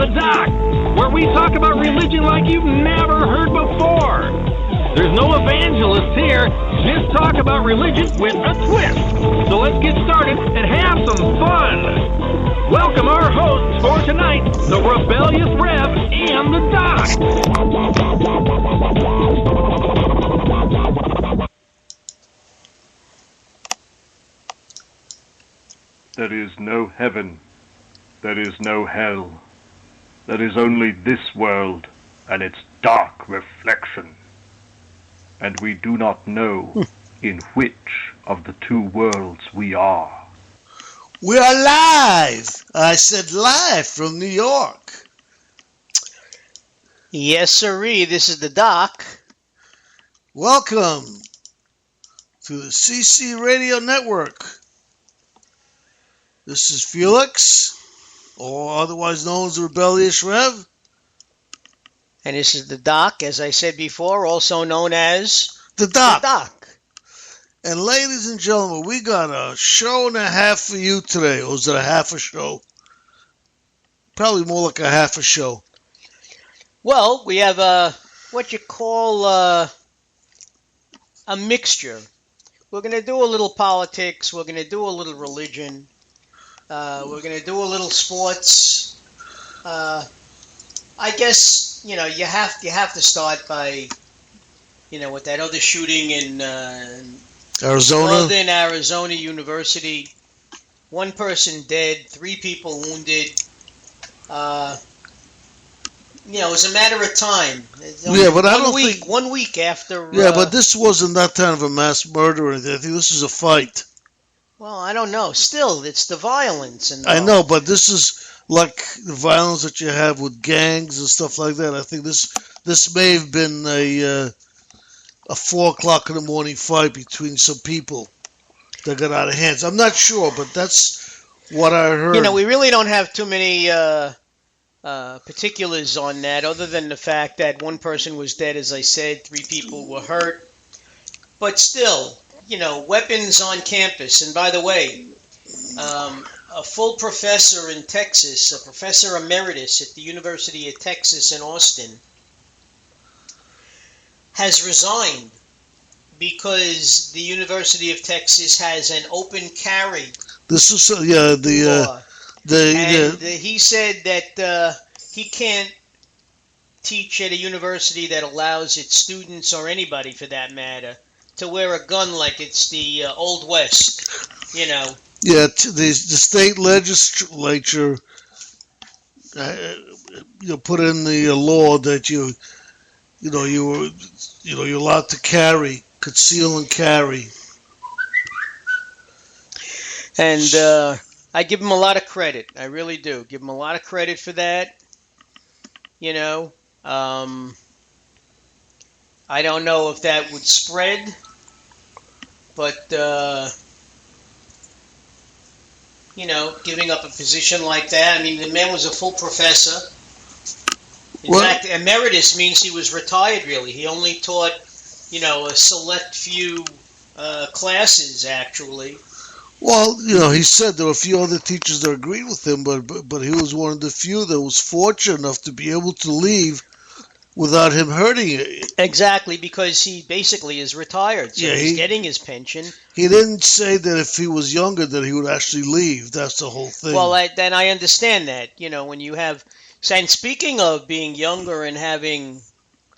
The Doc, where we talk about religion like you've never heard before. There's no evangelists here, just talk about religion with a twist. So let's get started and have some fun. Welcome our hosts for tonight, the Rebellious Rev and the Doc. There is no heaven. There is no hell. There is only this world and its dark reflection. And we do not know in which of the two worlds we are. We are live. I said live from New York. Yes, sirree. This is the Doc. Welcome to the CC Radio Network. This is Felix, or otherwise known as the Rebellious Rev. And this is the Doc, as I said before, also known as The Doc. The Doc. And ladies and gentlemen, we got a show and a half for you today. Or is it a half a show? Probably more like a half a show. Well, we have what you call a mixture. We're going to do a little politics. We're going to do a little religion. We're going to do a little sports. I guess, you have to start by, with that other shooting in Arizona. Northern Arizona University. 1 person dead, 3 people wounded. It was a matter of time. Yeah, but I don't think 1 week after. Yeah, but this wasn't that kind of a mass murder or anything. I think this is a fight. Well, I don't know. Still, it's the violence. I know, but this is like the violence that you have with gangs and stuff like that. I think this may have been a 4 o'clock in the morning fight between some people that got out of hands. I'm not sure, but that's what I heard. We really don't have too many particulars on that, other than the fact that 1 person was dead, as I said, 3 people were hurt. But still, weapons on campus. And by the way, a full professor in Texas, a professor emeritus at the University of Texas in Austin, has resigned because the University of Texas has an open carry This is law. He said that he can't teach at a university that allows its students, or anybody for that matter, to wear a gun like it's the Old West, Yeah, the state legislature, put in the law that you're allowed to carry, conceal and carry. And I give him a lot of credit. I really do. Give him a lot of credit for that. I don't know if that would spread, but, giving up a position like that. I mean, the man was a full professor. In fact, emeritus means he was retired, really. He only taught, a select few classes, actually. Well, he said there were a few other teachers that agreed with him, but he was one of the few that was fortunate enough to be able to leave without him hurting it. Exactly, because he basically is retired, so he's getting his pension. He didn't say that if he was younger that he would actually leave. That's the whole thing. Well, then I understand that. When you have... And speaking of being younger and having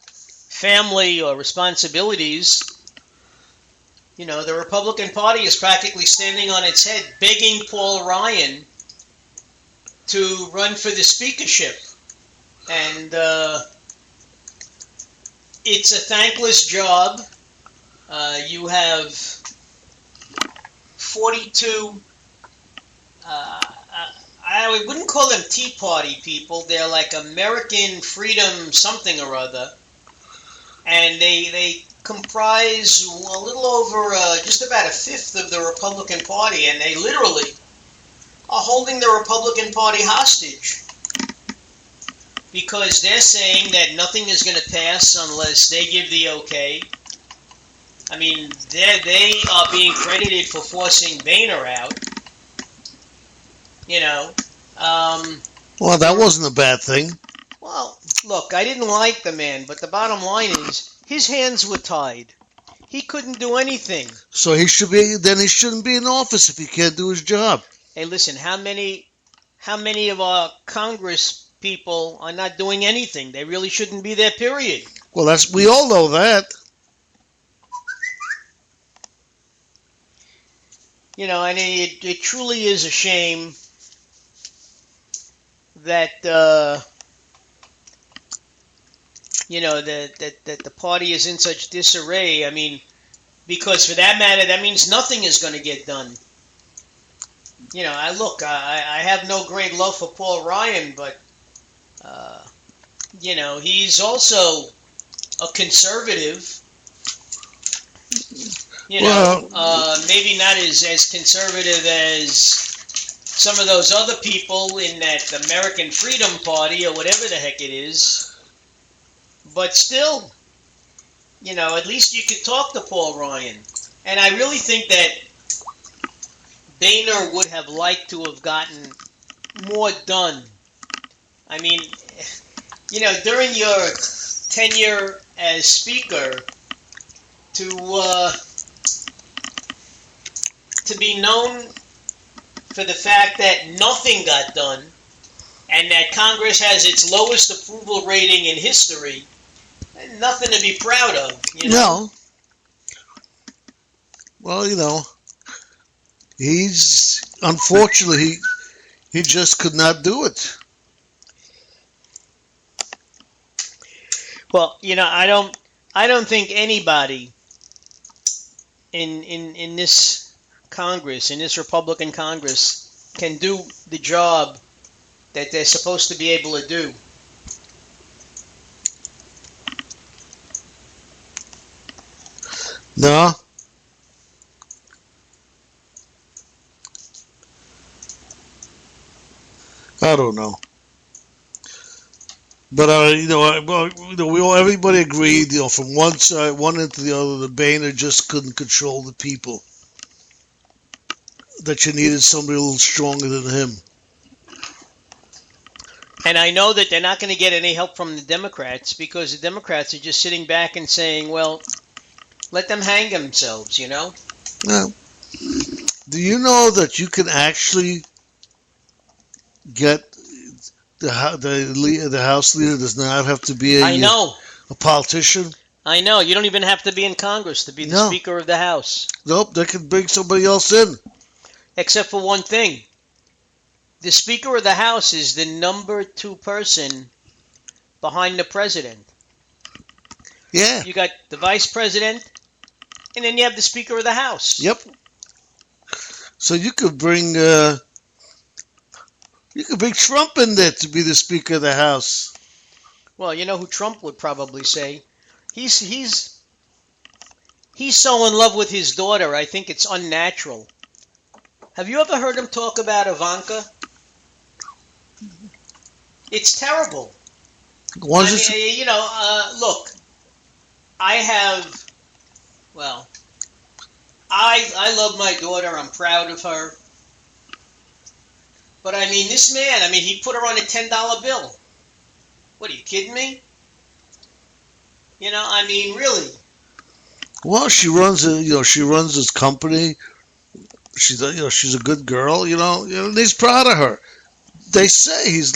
family or responsibilities, the Republican Party is practically standing on its head, begging Paul Ryan to run for the speakership. And it's a thankless job. You have 42... I wouldn't call them Tea Party people. They're like American Freedom something or other. And they comprise a little over just about 1/5 of the Republican Party. And they literally are holding the Republican Party hostage. Because they're saying that nothing is going to pass unless they give the okay. I mean, they are being credited for forcing Boehner out. Well, that wasn't a bad thing. Well, look, I didn't like the man, but the bottom line is his hands were tied. He couldn't do anything. So he shouldn't be in office if he can't do his job. Hey, listen, how many of our Congress people are not doing anything? They really shouldn't be there, period. Well, we all know that. You know, and it truly is a shame that that the party is in such disarray. I mean, because for that matter, that means nothing is going to get done. You know, I have no great love for Paul Ryan, but he's also a conservative. Maybe not as conservative as some of those other people in that American Freedom Party or whatever the heck it is. But still, at least you could talk to Paul Ryan. And I really think that Boehner would have liked to have gotten more done. I mean, during your tenure as Speaker, to be known for the fact that nothing got done and that Congress has its lowest approval rating in history, nothing to be proud of. No. Well, he's unfortunately he just could not do it. Well, I don't think anybody in this Congress, in this Republican Congress, can do the job that they're supposed to be able to do. No. I don't know. But everybody agreed, from one side, one end to the other, the Boehner just couldn't control the people. That you needed somebody a little stronger than him. And I know that they're not going to get any help from the Democrats because the Democrats are just sitting back and saying, well, let them hang themselves, Now, do you know that you can actually get the House leader does not have to be a politician? I know. You don't even have to be in Congress to be the Speaker of the House. Nope, they can bring somebody else in. Except for one thing. The Speaker of the House is the number 2 person behind the President. Yeah. You got the Vice President, and then you have the Speaker of the House. Yep. So you could bring Trump in there to be the Speaker of the House. Well, you know who Trump would probably say? He's so in love with his daughter, I think it's unnatural. Have you ever heard him talk about Ivanka? It's terrible. Look, I love my daughter. I'm proud of her. But I mean, this man, he put her on a $10 bill. What, are you kidding me? Really. Well, she runs his company. She's a good girl, and he's proud of her. They say he's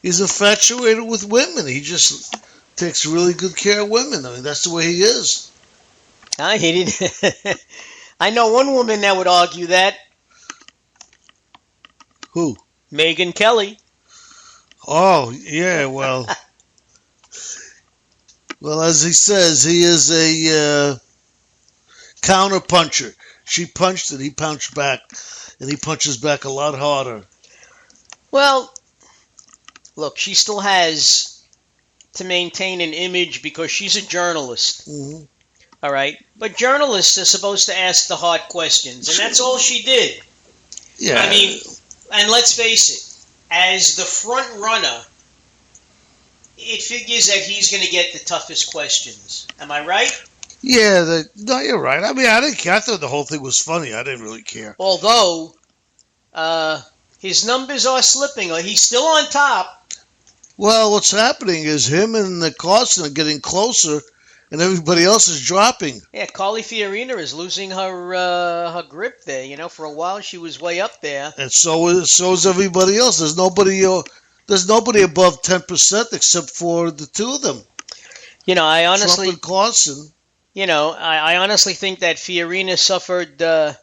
he's infatuated with women. He just takes really good care of women. That's the way he is. I know one woman that would argue that. Who? Megyn Kelly. Oh, yeah, well. Well, as he says, he is a counter puncher. She punched and he punched back. And he punches back a lot harder. Well, look, she still has to maintain an image because she's a journalist. Mm-hmm. All right? But journalists are supposed to ask the hard questions. And that's all she did. Yeah. And let's face it, as the front runner, it figures that he's going to get the toughest questions. Am I right? Yeah, you're right. I didn't care. I thought the whole thing was funny. I didn't really care. Although, His numbers are slipping. He's still on top. Well, what's happening is him and Carson are getting closer, and everybody else is dropping. Yeah, Carly Fiorina is losing her grip there. You know, for a while she was way up there. And so is everybody else. There's nobody above 10% except for the two of them. You know, I honestly, Trump and Carson. You know, I honestly think that Fiorina suffered a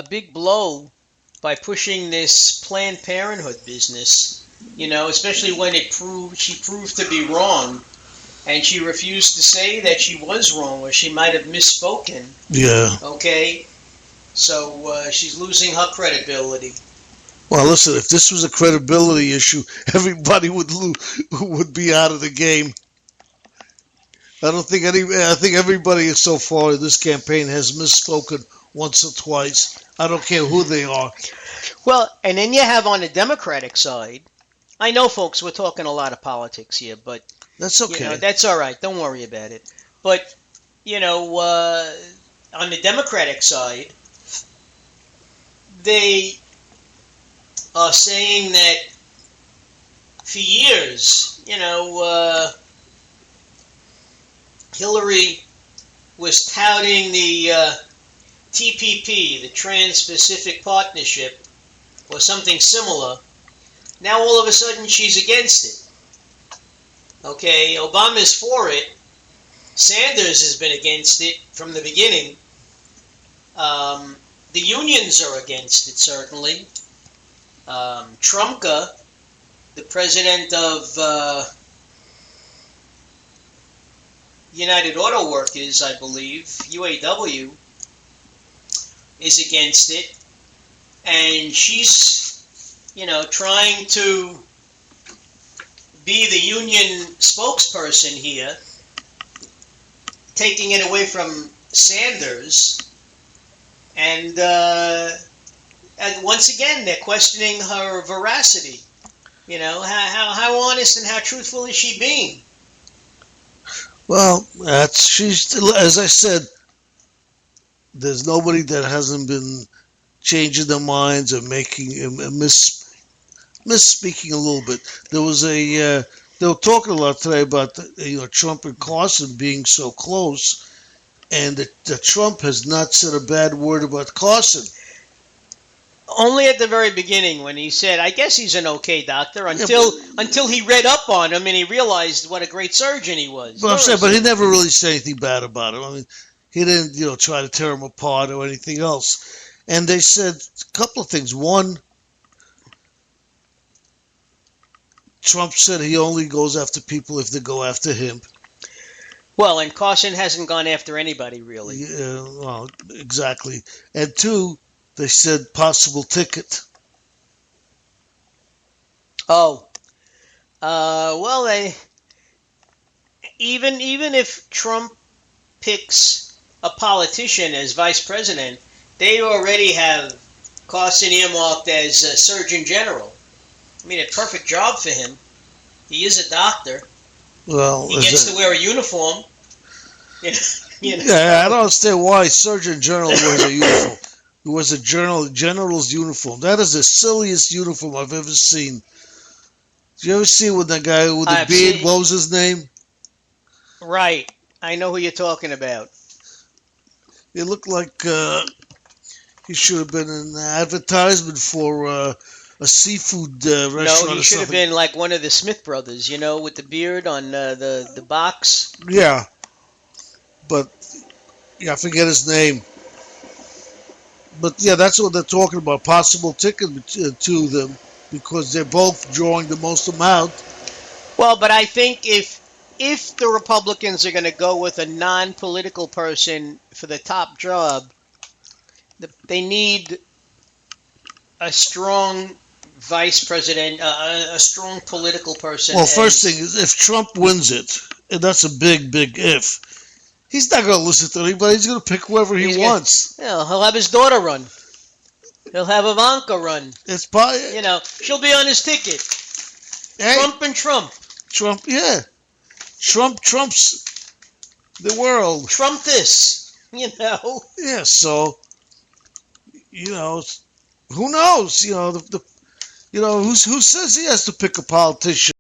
big blow by pushing this Planned Parenthood business. You know, especially when she proved to be wrong, and she refused to say that she was wrong or she might have misspoken. Yeah. Okay, so she's losing her credibility. Well, listen, if this was a credibility issue, everybody would be out of the game. I think everybody so far in this campaign has misspoken once or twice. I don't care who they are. Well, and then you have on the Democratic side, I know, folks, we're talking a lot of politics here, but that's okay. You know, that's all right. Don't worry about it. But, you know, on the Democratic side, they are saying that for years, you know, Hillary was touting the TPP, the Trans-Pacific Partnership, or something similar. Now all of a sudden she's against it. Okay, Obama's for it. Sanders has been against it from the beginning. The unions are against it, certainly. Trumka, the president of United Auto Workers, I believe, UAW, is against it. And she's, you know, trying to be the union spokesperson here, taking it away from Sanders. And once again, they're questioning her veracity. You know, how honest and how truthful is she being? Well, she's, as I said, there's nobody that hasn't been changing their minds or making misspeaking a little bit. There was they were talking a lot today about Trump and Carson being so close, and that Trump has not said a bad word about Carson. Only at the very beginning when he said, I guess he's an okay doctor, until he read up on him and he realized what a great surgeon he was. But I'm saying, but he never really said anything bad about him. I mean, he didn't, try to tear him apart or anything else. And they said a couple of things. One, Trump said he only goes after people if they go after him. Well, and Carson hasn't gone after anybody, really. Yeah, well, exactly. And two, they said possible ticket. Oh. Well, even if Trump picks a politician as vice president, they already have Carson earmarked as a Surgeon General. I mean, a perfect job for him. He is a doctor. Well, he gets to wear a uniform. Yeah, I don't understand why Surgeon General wears a uniform. He wears a general's uniform. That is the silliest uniform I've ever seen. Did you ever see when that guy with the beard, what was his name? Right. I know who you're talking about. It looked like he should have been an advertisement for a seafood restaurant. No, he should have been like one of the Smith brothers, with the beard on the box. Yeah. But, I forget his name. But, yeah, that's what they're talking about, possible ticket to them, because they're both drawing the most amount. Well, but I think if the Republicans are going to go with a non-political person for the top job, they need a strong vice president, a strong political person. Well, first thing is, if Trump wins it, and that's a big, big if, he's not going to listen to anybody. He's going to pick whoever he wants. He'll have his daughter run. He'll have Ivanka run. It's probably, she'll be on his ticket. Hey, Trump and Trump. Trump, yeah. Trump's the world. Trump this, Yeah, so, who knows? You know, who says he has to pick a politician?